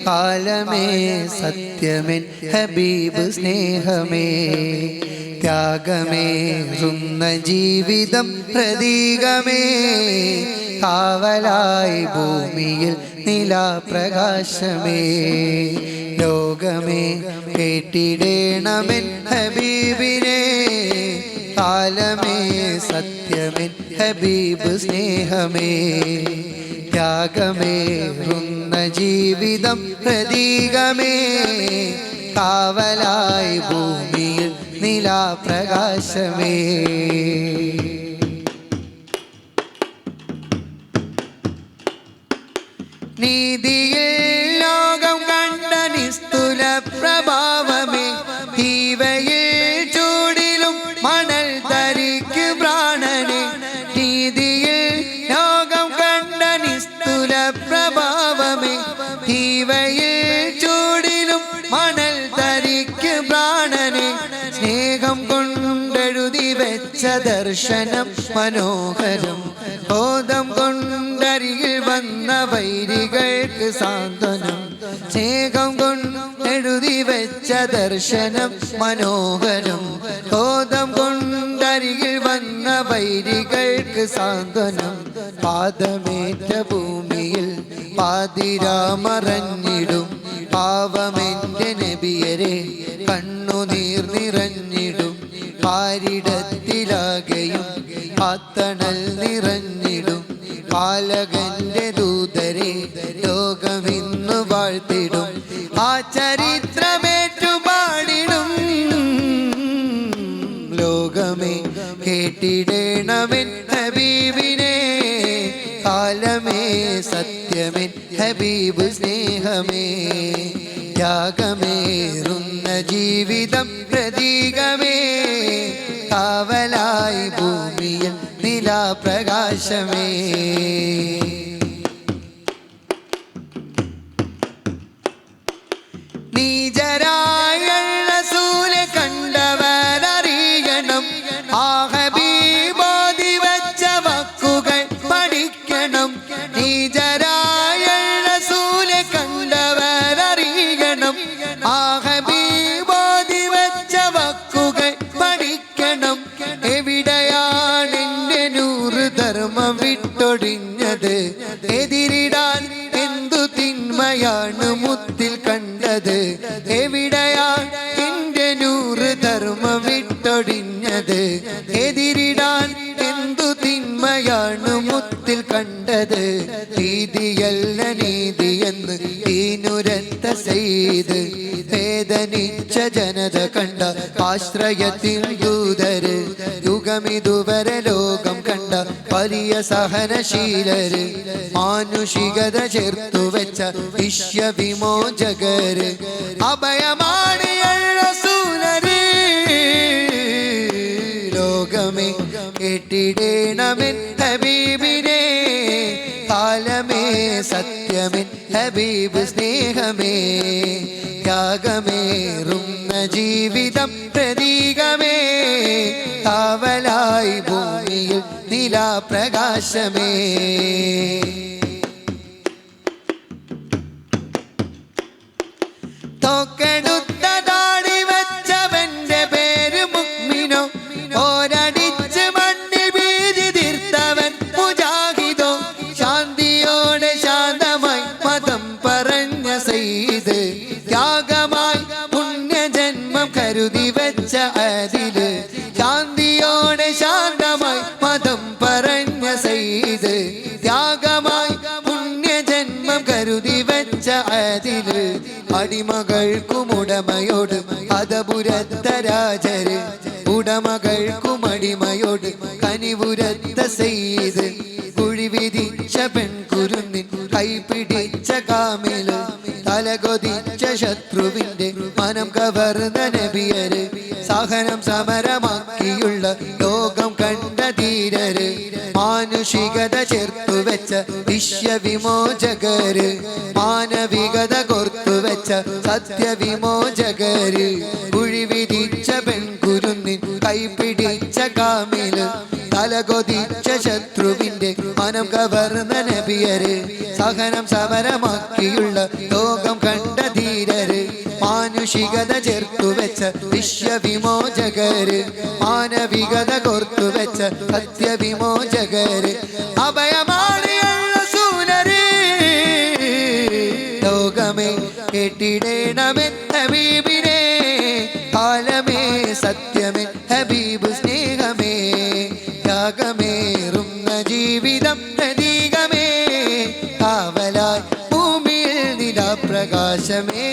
കാലമേ സത്യമെൻ ഹബീബ് സ്നേഹമേ ത്യാഗമേറുന്ന ജീവിതം പ്രതീകമേ കാവലായി ഭൂമിയിൽ നിലാപ്രകാശമേ ലോകമേ കേട്ടിടേണമെൻ ഹബീബിനെ കാലമേ സത്യമെൻ ഹബീബ് സ്നേഹമേ ത്യാഗമേറുന്ന ജീവിതം പ്രതീകമേ കാവലായി ഭൂമിയിൽ നിലാപ്രകാശമേ നീതിയിൽ ലോകം കണ്ട നിസ്തുല പ്രഭാവമേ തീവയിൽ ചൂടിലും മണൽ തരിക്ക് പ്രാണനെ നീതിയിൽ ലോകം കണ്ട നിസ്തുല പ്രഭാവമേ തീവയിൽ ചൂടിലും മണൽ തരിക്ക് പ്രാണനെ സ്നേഹം കൊണ്ടെഴുതി വെച്ച ദർശനം മനോഹരം ബോധം കൊണ്ടരികിൽ വന്ന വൈരികൾക്ക് സാന്ത്വനം സ്നേഹം കൊണ്ടെഴുതി വെച്ച ദർശനം മനോഹരം ബോധം കൊണ്ടരികിൽ വന്ന വൈരികൾക്ക് സാന്ത്വനം പാദമേറ്റ ഭൂമിയിൽ പാതിരാമറഞ്ഞിടും പാവമെന്റെ നബിയരെ കണ്ണുനീർ നിറഞ്ഞിടും പാരിടത്തിലാകെയും പാത്തണൽ നിറഞ്ഞിടും പാലകന്റെ ദൂതരെ ലോകമിന്നു വാഴ്ത്തിടും ആ ചരിത്രമേറ്റുപാടിടും ലോകമേ കേട്ടിടേണമെൻ ഹബീബിനെ കാലമേ സത്യമെൻ ഹബീബ് സ്നേഹമേ ത്യാഗമേറുന്ന ജീവിതം പ്രതീകമേ കാവലായി ഭൂമിയിൽ നിലാപ്രകാശമേ നീജരായ റസൂലെ കണ്ടവരറിയണം ആ ഹബീബോധി വെച്ച വാക്കുകൾ പഠിക്കണം നീജരായ റസൂലെ കണ്ടവരറിയണം ആ ഹബീബോധി വെച്ച വാക്കുകൾ പഠിക്കണം എവിടെയാണ് എന്റെ നൂറ് ധർമ്മം വിട്ടൊഴിഞ്ഞത് എതിരിടാൻ എന്തു തിന്മയാണ് മുത്തിൽ കണ്ടത് എവിടെയാണ് എന്റെ നൂറ് ധർമ്മം വിട്ടൊഴിഞ്ഞത് എതിരിടാൻ എന്തു തിന്മയാണ് മുത്തിൽ കണ്ടത് നീതിയല്ല നീതിയെന്ന് തീനുരത്ത ചെയ്ത് വേദനിച്ച ജനത കണ്ട ആശ്രയത്തിൽ ദൂതര് യുഗമിതുവരെ ലോകം കണ്ട വലിയ സഹനശീലര് മാനുഷികത ചേർത്തു വെച്ച വിശ്വവിമോചകര് അഭയമാണ് റസൂലര് ലോകമേ കേട്ടിടേണമെൻ ഹബീബിനെ കാലമേ സത്യമെൻ ഹബീബ് സ്നേഹമേ ത്യാഗമേറുന്ന ജീവിതം പ്രതീകമേ കാവലായി ഭൂമിയിൽ നിലാപ്രകാശമേ തോക്കെടുത്ത താടി വെച്ചവന്റെ പേര് മുഅ്മിനോ ഓരടിച്ച് മണ്ണി ബീജി തീർത്തവൻ മുജാഹിദോ ശാന്തിയോടെ ശാന്തമായി മതം പറഞ്ഞ സയ്യിദ് ത്യാഗമായി പുണ്യജന്മം കരുതി വെച്ച അതില് ശാന്തിയോടെ ശാന്തമായി മതം പറഞ്ഞ സയ്യിദ് ത്യാഗമായി പുണ്യജന്മം കരുതി വെച്ച അതില് അടിമകൾക്കും ഉടമയോട് അതപുരത്ത രാജര് ഉടമകൾക്കും അടിമയോട് കനിവുരത്ത സയ്യിദ് കുഴി വിധിച്ച പെൺകുരുന്നിൻ കൈപിടിച്ച കാമില് തലകൊതിച്ച ശത്രുവിന്റെ മനം കവർന്ന നബിയര് സഹനം സമരമാക്കിയുള്ള ലോകം കണ്ട ധീരര് മാനുഷികത ചേർത്തു വെച്ച വിശ്വവിമോചകര് മാനവികത കോർത്തു വെച്ച സത്യവിമോചകര് കുഴി വിധിച്ച പെൺകുരുന്നിൻ കൈപിടിച്ച കാമില് തലകൊതിച്ച ശത്രുവിന്റെ മനം കവർന്ന നബിയര് സഹനം സമരമാക്കിയുള്ള ലോകം കണ്ട ധീരര് മാനുഷികത ചേർത്തു വെച്ച വിശ്വവിമോചകര് മാനവികത കോർത്തു വെച്ച സത്യവിമോചകര് അഭയമാണിയുള്ള സൂനര് ലോകമേ കേട്ടിടേണമെൻ ഹബീബിനെ കാലമേ സത്യമേ ഹബീബ് സ്നേഹമേ ത്യാഗമേറുന്ന ജീവിതം പ്രതീകമേ കാവലായി ഭൂമിയിൽ നിലാപ്രകാശമേ